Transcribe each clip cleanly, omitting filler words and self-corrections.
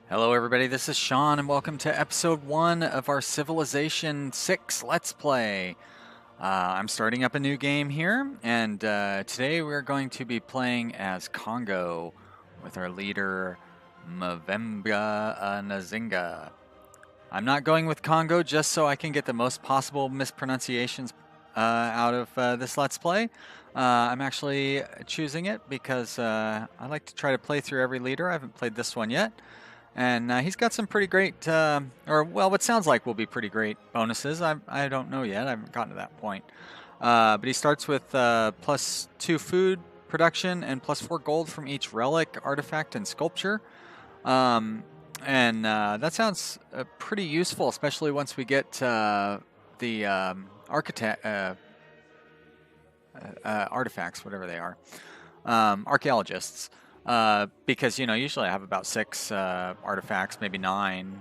Hello everybody, this is Sean and welcome to episode 1 of our Civilization VI Let's Play. I'm starting up a new game here, and today we're going to be playing as Kongo with our leader Mavemba Nazinga. I'm not going with Kongo just so I can get the most possible mispronunciations out of this Let's Play. I'm actually choosing it because I like to try to play through every leader. I haven't played this one yet. And he's got some pretty great, or well, what sounds like will be pretty great bonuses. I don't know yet. I haven't gotten to that point. But he starts with +2 food production and +4 gold from each relic, artifact, and sculpture. And that sounds pretty useful, especially once we get the architect artifacts, whatever they are, archaeologists. Because usually I have about 6 artifacts, maybe 9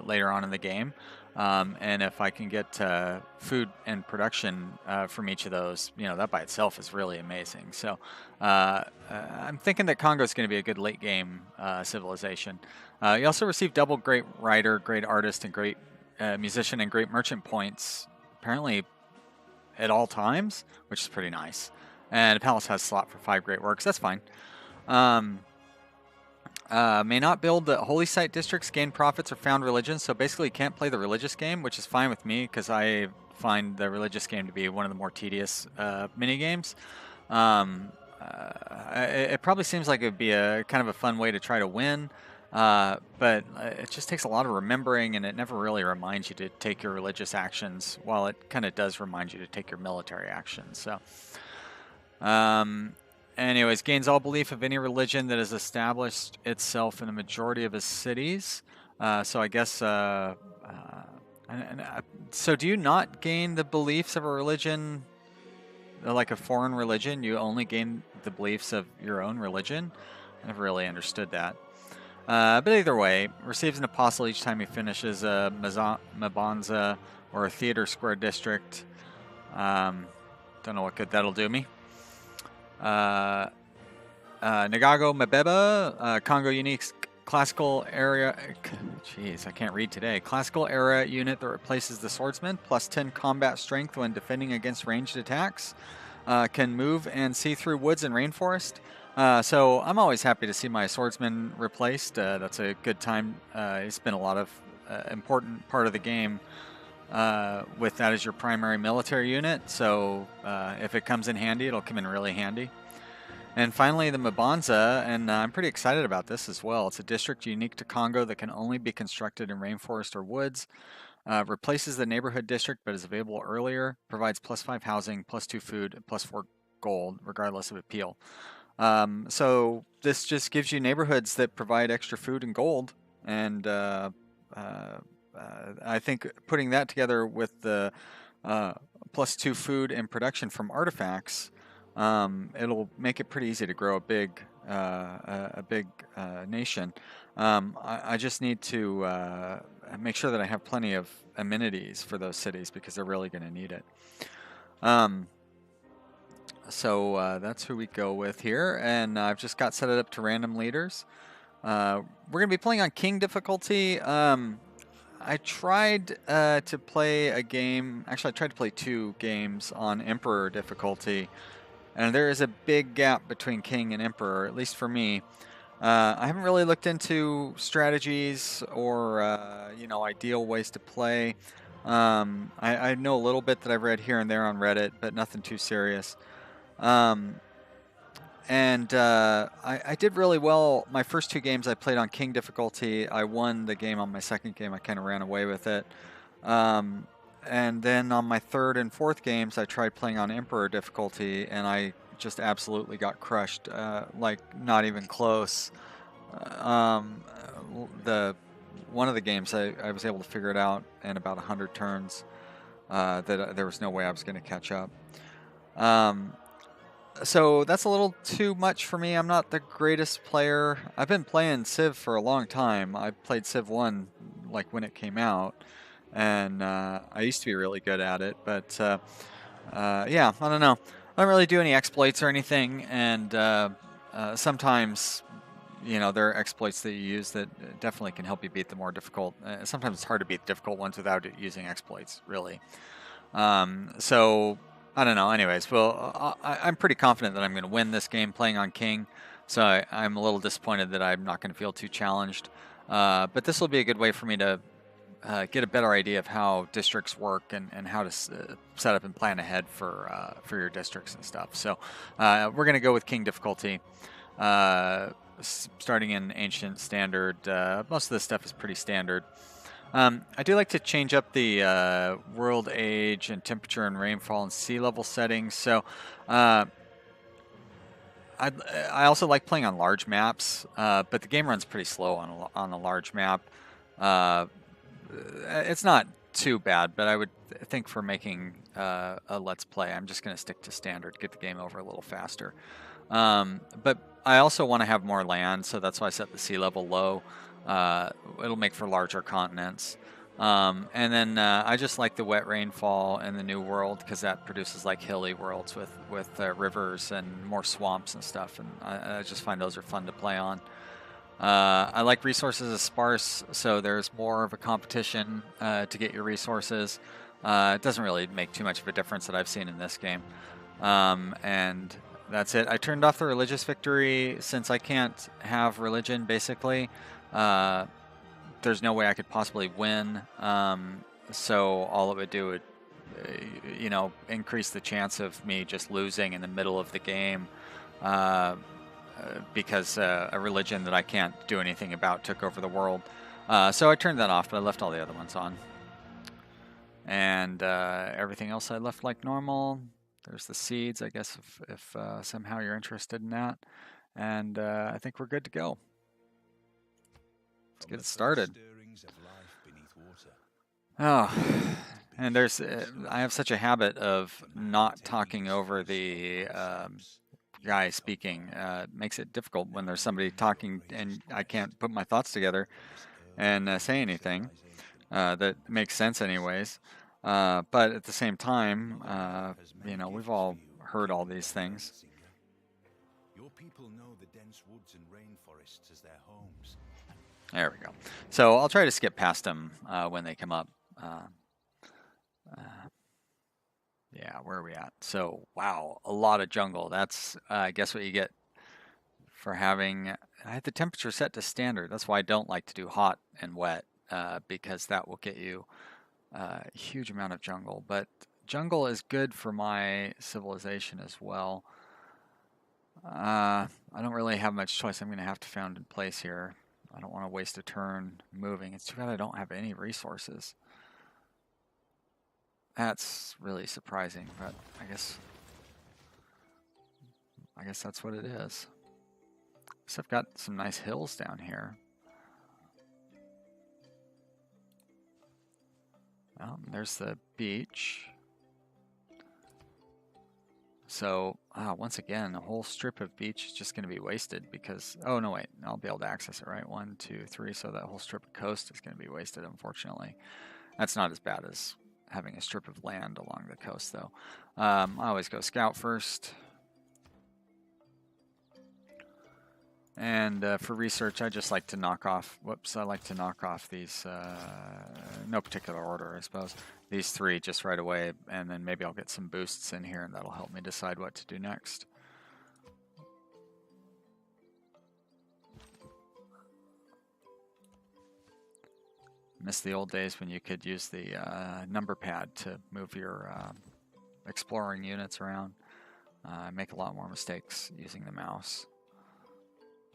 later on in the game, and if I can get food and production from each of those, that by itself is really amazing. So I'm thinking that Congo is going to be a good late game civilization. You also receive double great writer, great artist, and great musician and great merchant points, apparently at all times, which is pretty nice. And the palace has a slot for 5 great works. That's fine. May not build the holy site districts, gain profits, or found religions. So basically, you can't play the religious game, which is fine with me because I find the religious game to be one of the more tedious mini games. It probably seems like it would be a kind of a fun way to try to win, but it just takes a lot of remembering, and it never really reminds you to take your religious actions, while it kind of does remind you to take your military actions. So. Anyways, gains all belief of any religion that has established itself in a majority of his cities. So I guess, so do you not gain the beliefs of a religion, like a foreign religion? You only gain the beliefs of your own religion? I never really understood that. But either way, receives an apostle each time he finishes a Mabanza or a theater square district. Don't know what good that'll do me. Nagago Mabeba, Congo unique classical area. Jeez, I can't read today. Classical era unit that replaces the swordsman, +10 combat strength when defending against ranged attacks. Can move and see through woods and rainforest. So I'm always happy to see my swordsman replaced. That's a good time. It's been a lot of important part of the game. With that as your primary military unit, so if it comes in handy, it'll come in really handy. And finally, the Mabanza, and I'm pretty excited about this as well. It's a district unique to Congo that can only be constructed in rainforest or woods. Replaces the neighborhood district, but is available earlier. Provides +5 housing, +2 food, and +4 gold, regardless of appeal. So this just gives you neighborhoods that provide extra food and gold, and I think putting that together with the +2 food and production from artifacts, it'll make it pretty easy to grow a big nation. I just need to make sure that I have plenty of amenities for those cities because they're really going to need it. So that's who we go with here, and I've just got set it up to random leaders. We're going to be playing on King difficulty. I tried to play a game, actually I tried to play 2 games on Emperor difficulty, and there is a big gap between King and Emperor, at least for me. I haven't really looked into strategies or, ideal ways to play. I know a little bit that I've read here and there on Reddit, but nothing too serious. I did really well. My first 2 games I played on King difficulty. I won the game on my second game. I kind of ran away with it. And then on my 3rd and 4th games, I tried playing on Emperor difficulty, and I just absolutely got crushed, like not even close. One of the games, I was able to figure it out in about 100 turns, that there was no way I was going to catch up. So that's a little too much for me. I'm not the greatest player. I've been playing Civ for a long time. I played Civ 1 like when it came out, and I used to be really good at it, but yeah, I don't know. I don't really do any exploits or anything, and sometimes you know, there are exploits that you use that definitely can help you beat the more difficult. Sometimes it's hard to beat difficult ones without using exploits, really. So I don't know. Anyways, well, I'm pretty confident that I'm going to win this game playing on king. So I'm a little disappointed that I'm not going to feel too challenged. But this will be a good way for me to get a better idea of how districts work and how to set up and plan ahead for your districts and stuff. So we're going to go with king difficulty. Starting in ancient standard. Most of this stuff is pretty standard. I do like to change up the world age and temperature and rainfall and sea level settings. So I also like playing on large maps, but the game runs pretty slow on a large map. It's not too bad, but I would think for making a Let's Play, I'm just going to stick to standard, get the game over a little faster. But I also want to have more land, so that's why I set the sea level low. It'll make for larger continents. And then I just like the wet rainfall in the New World because that produces like hilly worlds with rivers and more swamps and stuff, and I just find those are fun to play on. I like resources as sparse, so there's more of a competition to get your resources. It doesn't really make too much of a difference that I've seen in this game. And that's it. I turned off the religious victory since I can't have religion, basically. There's no way I could possibly win. So all it would do would, you know, increase the chance of me just losing in the middle of the game. Because a religion that I can't do anything about took over the world. So I turned that off, but I left all the other ones on. And everything else I left like normal. There's the seeds, I guess, if somehow you're interested in that. And I think we're good to go. Let's get it started. Oh, and there's I have such a habit of not talking over the guy speaking. Makes it difficult when there's somebody talking and I can't put my thoughts together and say anything that makes sense anyways. But at the same time, you know, we've all heard all these things. Your people know the dense woods and rainforests as their homes. There we go. So I'll try to skip past them when they come up. Yeah, where are we at? So, wow, a lot of jungle. That's, I guess, what you get for having. I had the temperature set to standard. That's why I don't like to do hot and wet, because that will get you a huge amount of jungle. But jungle is good for my civilization as well. I don't really have much choice. I'm going to have to found in place here. I don't want to waste a turn moving. It's too bad I don't have any resources. That's really surprising, but I guess that's what it is. So I've got some nice hills down here. Well, there's the beach. So, once again, a whole strip of beach is just going to be wasted because, oh no, wait, I'll be able to access it, right? 1, 2, 3, so that whole strip of coast is going to be wasted, unfortunately. That's not as bad as having a strip of land along the coast, though. I always go scout first. And for research, I just like to knock off, I like to knock off these, no particular order, I suppose, these 3 just right away, and then maybe I'll get some boosts in here, and that'll help me decide what to do next. Miss the old days when you could use the number pad to move your exploring units around. I make a lot more mistakes using the mouse.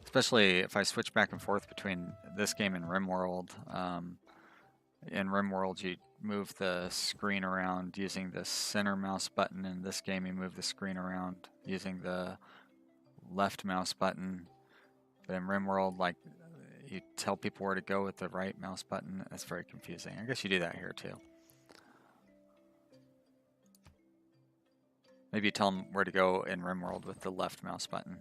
Especially if I switch back and forth between this game and RimWorld. In RimWorld, you move the screen around using the center mouse button. In this game, you move the screen around using the left mouse button. But in RimWorld, like, you tell people where to go with the right mouse button. That's very confusing. I guess you do that here too. Maybe you tell them where to go in RimWorld with the left mouse button.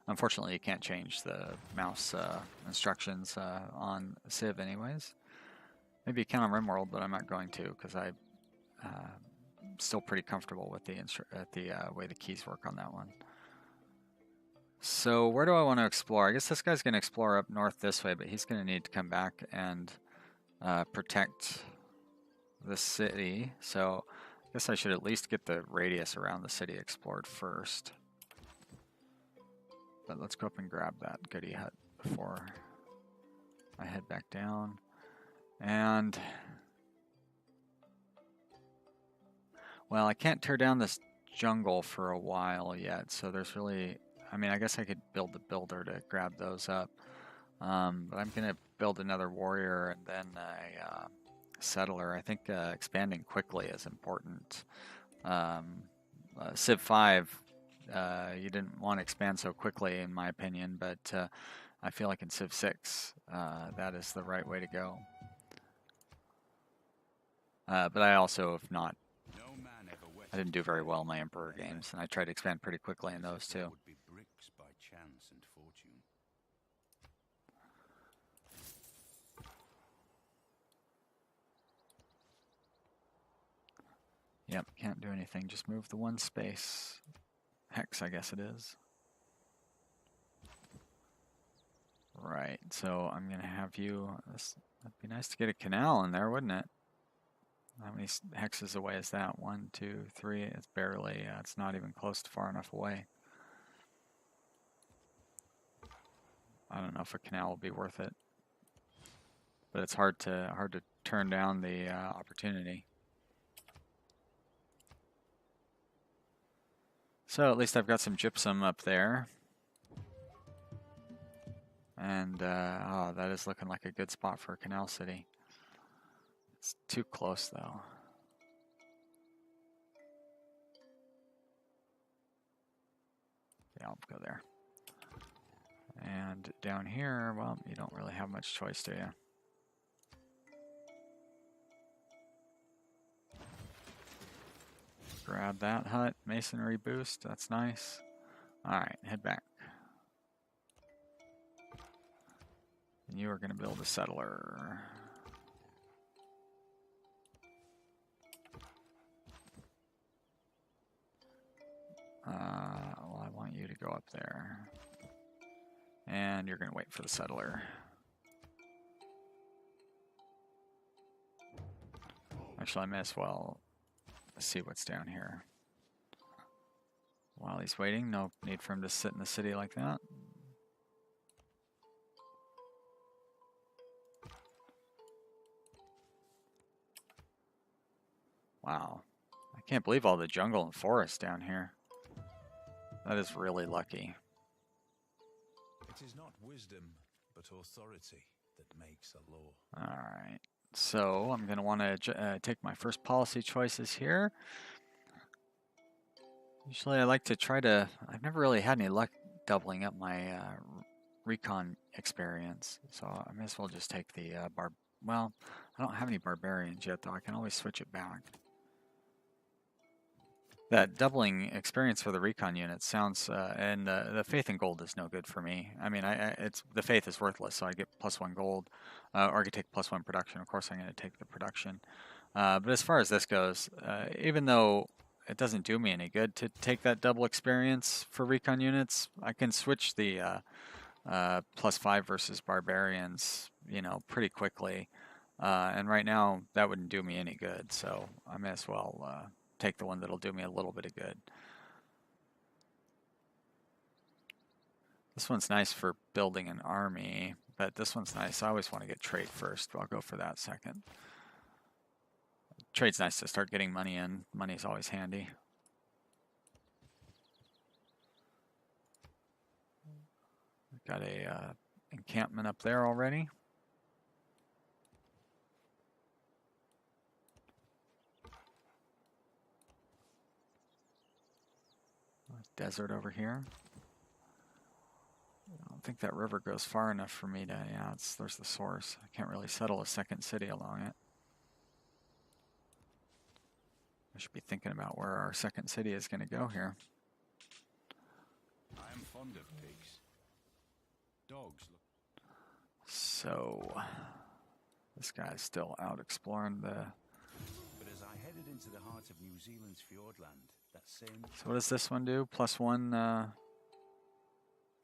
Unfortunately, you can't change the mouse instructions on Civ anyways. Maybe you can on RimWorld, but I'm not going to because I'm still pretty comfortable with the way the keys work on that one. So where do I want to explore? I guess this guy's going to explore up north this way, but he's going to need to come back and protect the city. So I guess I should at least get the radius around the city explored first. But let's go up and grab that goodie hut before I head back down. And well, I can't tear down this jungle for a while yet, so there's really, I mean, I guess I could build the builder to grab those up. But I'm going to build another warrior and then a settler. I think expanding quickly is important. Civ V, you didn't want to expand so quickly, in my opinion, but I feel like in Civ VI, that is the right way to go. But I also have not, I didn't do very well in my Emperor games, and I tried to expand pretty quickly in those too. Would be bricks by chance and fortune. Yep, can't do anything, just move the one space. Hex, I guess it is. Right, so I'm going to have you, that'd be nice to get a canal in there, wouldn't it? How many hexes away is that? 1, 2, 3, it's barely, it's not even close to far enough away. I don't know if a canal will be worth it, but it's hard to turn down the opportunity. So at least I've got some gypsum up there. And, oh, that is looking like a good spot for a canal city. It's too close, though. Yeah, I'll go there. And down here, well, you don't really have much choice, do you? Grab that hut, masonry boost, that's nice. Alright, head back. And you are going to build a settler. Well, I want you to go up there. And you're going to wait for the settler. Actually, I may as well see what's down here. While he's waiting, no need for him to sit in the city like that. Wow. I can't believe all the jungle and forest down here. That is really lucky. It is not wisdom, but authority that makes a law. Alright. So I'm going to want to take my first policy choices here. Usually I like to try to, I've never really had any luck doubling up my recon experience. So I may as well just take the well, I don't have any barbarians yet though. I can always switch it back. That doubling experience for the recon unit sounds, and the faith in gold is no good for me. I mean, it's the faith is worthless, so I get +1 gold, or I could take +1 production. Of course, I'm going to take the production. But as far as this goes, even though it doesn't do me any good to take that double experience for recon units, I can switch the +5 versus barbarians, you know, pretty quickly. And right now, that wouldn't do me any good, so I may as well take the one that'll do me a little bit of good. This one's nice for building an army, but this one's nice. I always want to get trade first, but I'll go for that second. Trade's nice to start getting money in. Money's always handy. Got a encampment up there already. Desert over here. I don't think that river goes far enough for me to, yeah, there's the source. I can't really settle a second city along it. I should be thinking about where our second city is going to go here. I am fond of pigs. Dogs look. So, this guy's still out exploring the... But as I headed into the heart of New Zealand's fjordland, that same... So what does this one do? +1...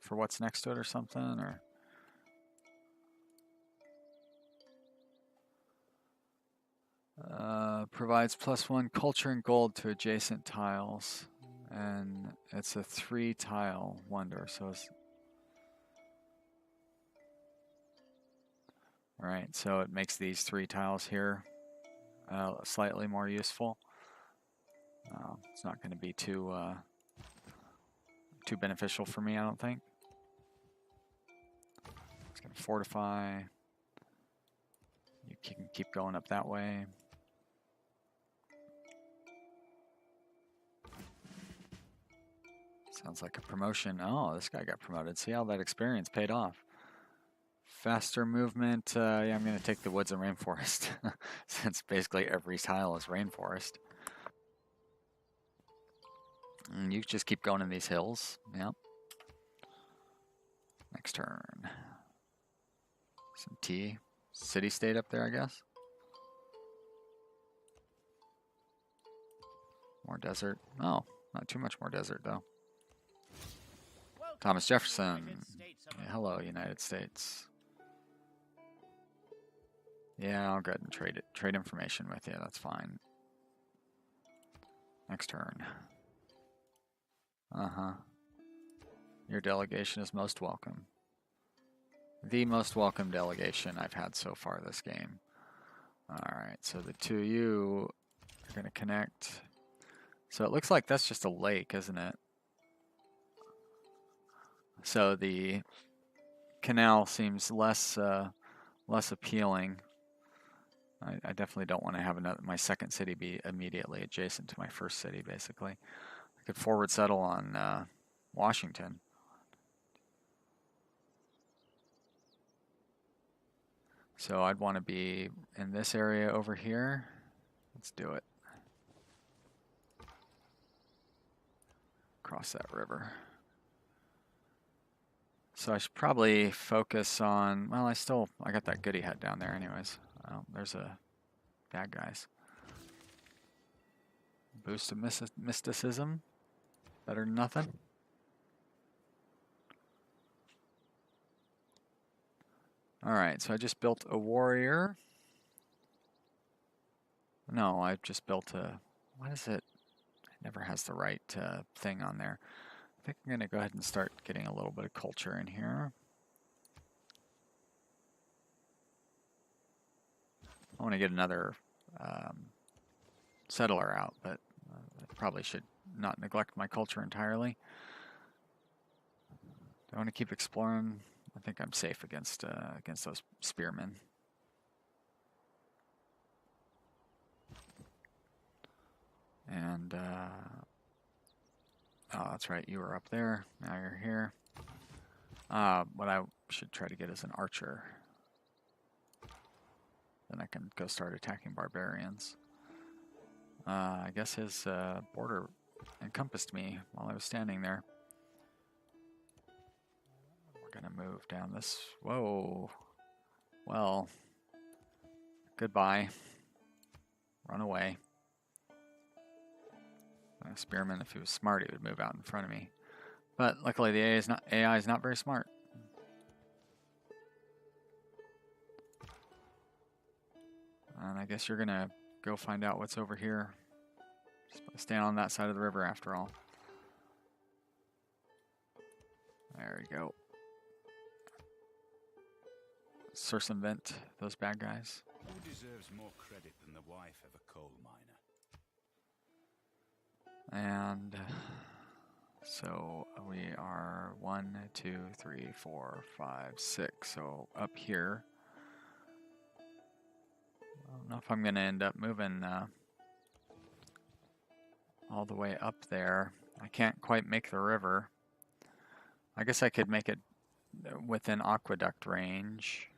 for what's next to it or something, or provides +1 culture and gold to adjacent tiles, and it's a 3-tile wonder. So it's all right. So it makes these 3 tiles here slightly more useful. It's not going to be too beneficial for me, I don't think. It's going to fortify. You can keep going up that way. Sounds like a promotion. Oh, this guy got promoted. See how that experience paid off. Faster movement. Yeah, I'm going to take the woods and rainforest since basically every tile is rainforest. And you just keep going in these hills. Yep. Next turn. Some tea. City state up there, I guess. More desert. Oh, not too much more desert, though. Thomas Jefferson. Yeah, hello, United States. Yeah, I'll go ahead and trade it. Trade information with you. That's fine. Next turn. Your delegation is most welcome. The most welcome delegation I've had so far this game. Alright, so the 2 of you are going to connect. So it looks like that's just a lake, isn't it? So the canal seems less appealing. I definitely don't want to have my second city be immediately adjacent to my first city, basically. I could forward settle on Washington. So I'd want to be in this area over here. Let's do it. Cross that river. So I should probably focus on, well, I got that goody head down there anyways. Oh, there's a bad guys. Boost of mysticism. Better than nothing. Alright, so I just built a warrior. No, I just built a, what is it? It never has the right thing on there. I think I'm going to go ahead and start getting a little bit of culture in here. I want to get another settler out, but I probably should not neglect my culture entirely. Do I want to keep exploring? I think I'm safe against those spearmen. And oh, that's right, you were up there. Now you're here. What I should try to get is an archer. Then I can go start attacking barbarians. I guess his border encompassed me while I was standing there. We're gonna move down this. Whoa. Well, goodbye. Run away. A spearman, if he was smart, he would move out in front of me. But luckily, the AI is not very smart. And I guess you're gonna go find out what's over here. Just stand on that side of the river, after all. There we go. Circumvent those bad guys. Who deserves more credit than the wife of a coal miner? And so we are 1, 2, 3, 4, 5, 6. So up here. I don't know if I'm going to end up moving all the way up there. I can't quite make the river. I guess I could make it within aqueduct range.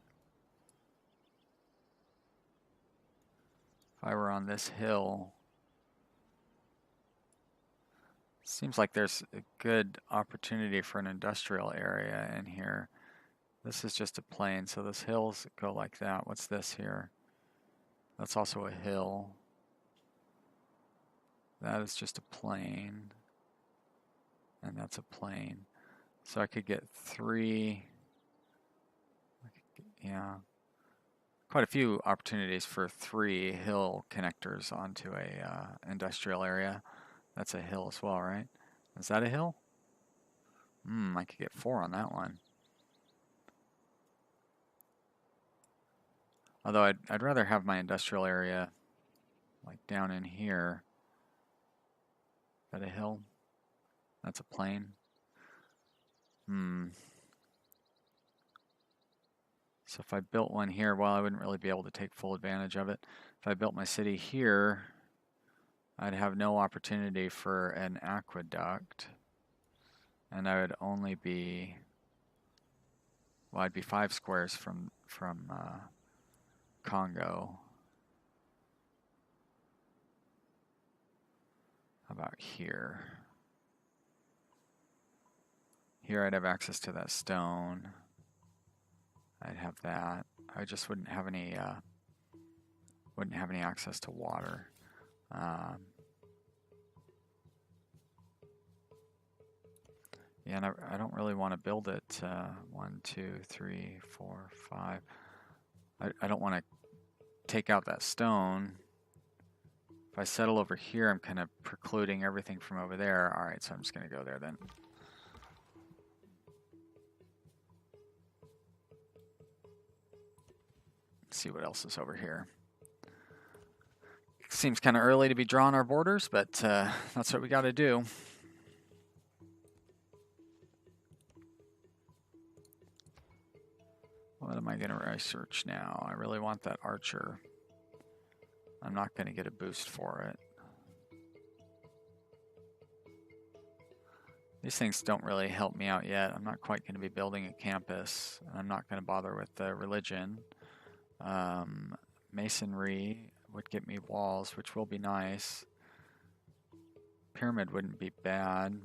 If I were on this hill. Seems like there's a good opportunity for an industrial area in here. This is just a plain, so those hills go like that. What's this here? That's also a hill. That is just a plain. And that's a plain. So I could get 3. Yeah. Quite a few opportunities for 3 hill connectors onto a industrial area. That's a hill as well, right? Is that a hill? I could get 4 on that one. Although I'd rather have my industrial area like down in here. Is that a hill? That's a plain. So if I built one here, well, I wouldn't really be able to take full advantage of it. If I built my city here, I'd have no opportunity for an aqueduct. And I would only be, well, I'd be 5 squares from Kongo. How about here? Here I'd have access to that stone. I'd have that. I just wouldn't have any access to water. Yeah, and I don't really want to build it 1, 2, 3, 4, 5. I don't want to take out that stone. If I settle over here, I'm kind of precluding everything from over there. All right, so I'm just going to go there then. See what else is over here. Seems kind of early to be drawing our borders, but that's what we got to do. What am I going to research now? I really want that archer. I'm not going to get a boost for it. These things don't really help me out yet. I'm not quite going to be building a campus. I'm not going to bother with the religion. Masonry would get me walls, which will be nice. Pyramid wouldn't be bad,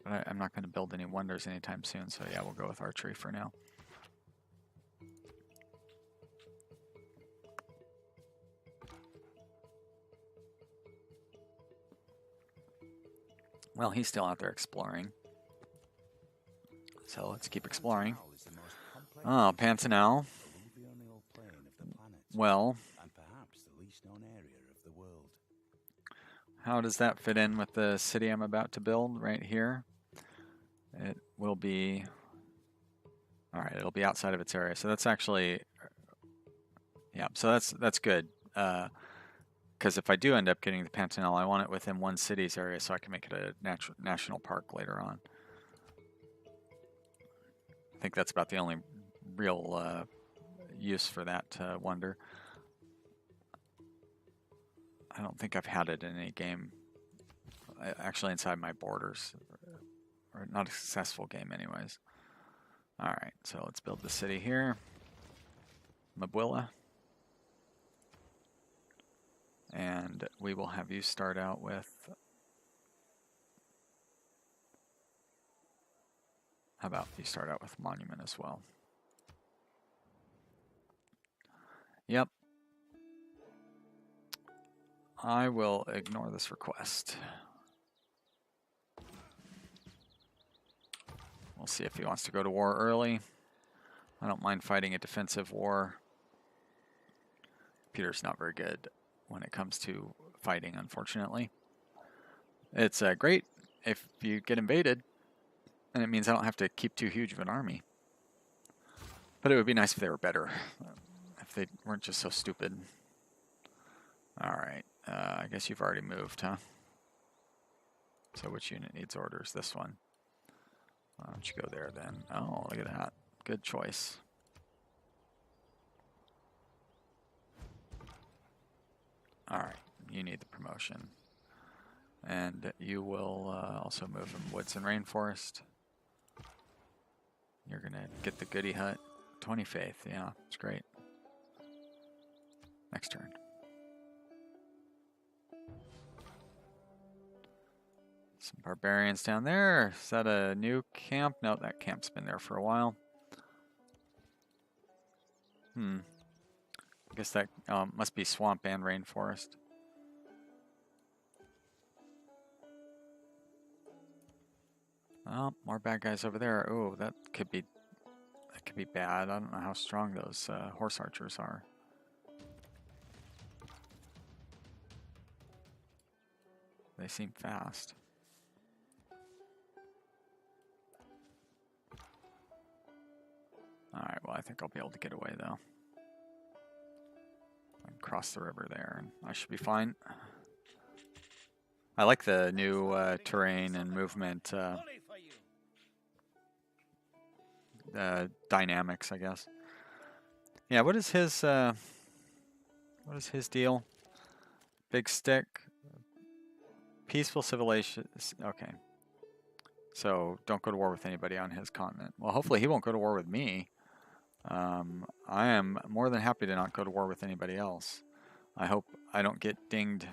but I'm not going to build any wonders anytime soon, so yeah, we'll go with archery for now. Well, he's still out there exploring, so let's keep exploring. Oh, Pantanal. Well, how does that fit in with the city I'm about to build right here? It will be, all right, it'll be outside of its area. So that's actually, yeah, so that's good. Because if I do end up getting the Pantanal, I want it within one city's area so I can make it a national park later on. I think that's about the only real use for that wonder. I don't think I've had it in any game, actually inside my borders, or not a successful game anyways. All right, so let's build the city here, Mabuila. And we will have you start out with, how about you start out with Monument as well? Yep. I will ignore this request. We'll see if he wants to go to war early. I don't mind fighting a defensive war. Peter's not very good when it comes to fighting, unfortunately. It's great if you get invaded, and it means I don't have to keep too huge of an army. But it would be nice if they were better, if they weren't just so stupid. All right, I guess you've already moved, huh? So which unit needs orders? This one. Why don't you go there then? Oh, look at that. Good choice. All right, you need the promotion. And you will also move from woods and rainforest. You're going to get the goody hut. 20 faith, yeah, it's great. Next turn. Some barbarians down there. Is that a new camp? No, that camp's been there for a while. I guess that must be swamp and rainforest. Oh, more bad guys over there. Oh, that could be bad. I don't know how strong those horse archers are. They seem fast. Alright, well, I think I'll be able to get away, though. I can cross the river there, and I should be fine. I like the new terrain and movement dynamics, I guess. Yeah, what is his deal? Big stick, peaceful civilization. Okay, so don't go to war with anybody on his continent. Well, hopefully he won't go to war with me. I am more than happy to not go to war with anybody else. I hope I don't get dinged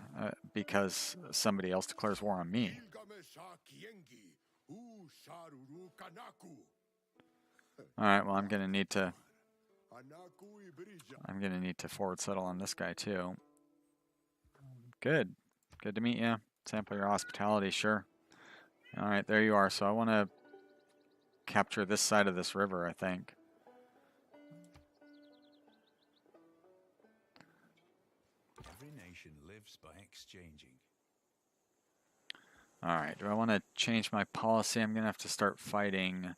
because somebody else declares war on me. Alright, well I'm gonna need to forward settle on this guy too. Good. Good to meet you. Sample your hospitality, sure. Alright, there you are. So I want to capture this side of this river, I think. Every nation lives by exchanging. Alright, do I want to change my policy? I'm going to have to start fighting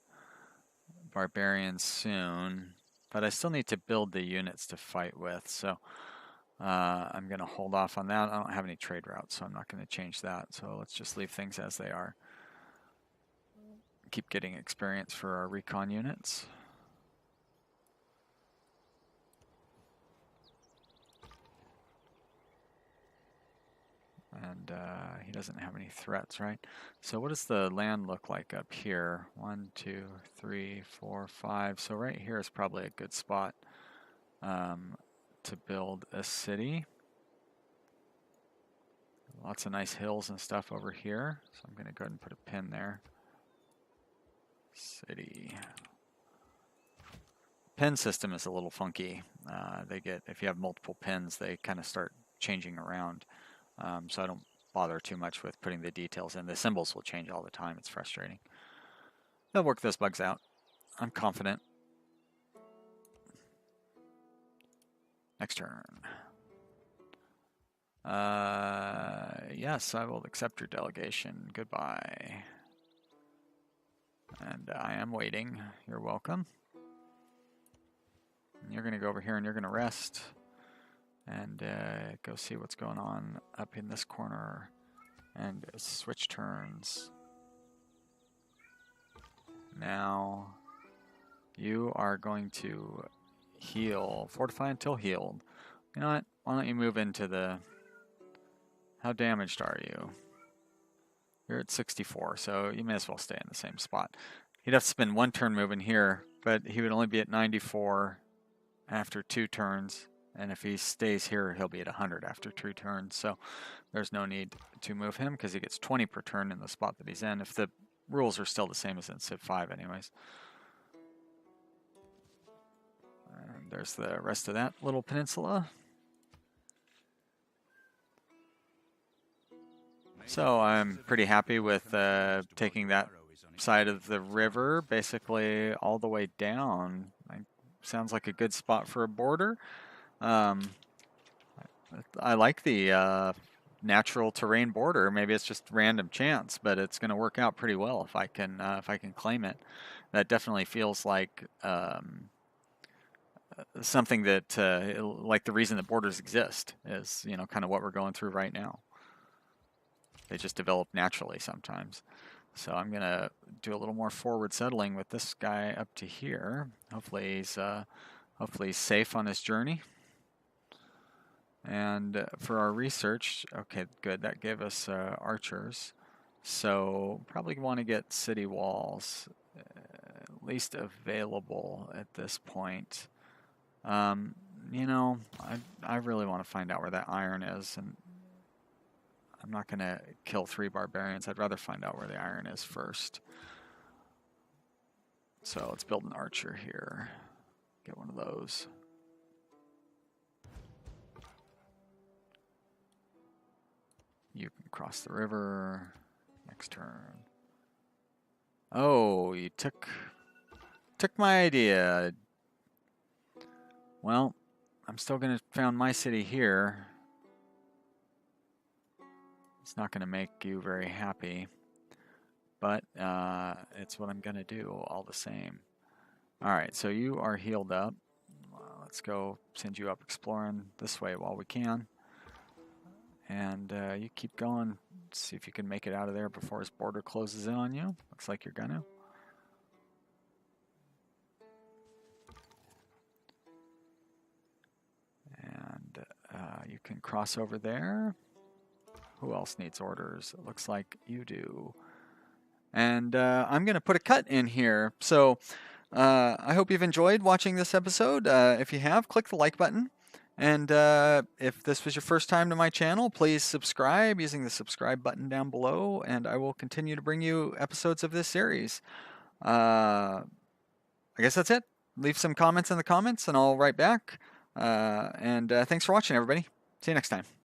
barbarians soon. But I still need to build the units to fight with, so I'm going to hold off on that. I don't have any trade routes, so I'm not going to change that. So let's just leave things as they are. Keep getting experience for our recon units. And he doesn't have any threats, right? So what does the land look like up here? 1, 2, 3, 4, 5. So right here is probably a good spot to build a city. Lots of nice hills and stuff over here. So I'm going to go ahead and put a pin there. City. Pin system is a little funky. If you have multiple pins, they kind of start changing around. So I don't bother too much with putting the details in. The symbols will change all the time. It's frustrating. They'll work those bugs out. I'm confident. Next turn. Yes, I will accept your delegation. Goodbye. And I am waiting. You're welcome. And you're going to go over here and you're going to rest. And go see what's going on up in this corner. And switch turns. Now, you are going to heal. Fortify until healed. You know what? Why don't you move into the... How damaged are you? You're at 64, so you may as well stay in the same spot. He'd have to spend one turn moving here, but he would only be at 94 after 2 turns. And if he stays here, he'll be at 100 after 2 turns. So there's no need to move him because he gets 20 per turn in the spot that he's in. If the rules are still the same as in Civ V anyways. And there's the rest of that little peninsula. So I'm pretty happy with taking that side of the river basically all the way down. Sounds like a good spot for a border. I like the natural terrain border. Maybe it's just random chance, but it's going to work out pretty well if I can claim it. That definitely feels like something that like the reason that borders exist is, you know, kind of what we're going through right now. They just develop naturally sometimes. So I'm going to do a little more forward settling with this guy up to here. Hopefully he's safe on his journey. And for our research, okay, good. That gave us archers. So probably want to get city walls at least available at this point. You know, I really want to find out where that iron is, and I'm not going to kill 3 barbarians. I'd rather find out where the iron is first. So let's build an archer here. Get one of those. You can cross the river. Next turn. Oh, you took my idea. Well, I'm still gonna found my city here. It's not gonna make you very happy, but it's what I'm gonna do all the same. All right, so you are healed up. Let's go send you up exploring this way while we can. And you keep going. See if you can make it out of there before his border closes in on you. Looks like you're gonna. And you can cross over there. Who else needs orders? It looks like you do. And I'm going to put a cut in here. So I hope you've enjoyed watching this episode. If you have, click the like button. And if this was your first time to my channel, please subscribe using the subscribe button down below, and I will continue to bring you episodes of this series. I guess that's it. Leave some comments in the comments, and I'll write back. And thanks for watching, everybody. See you next time.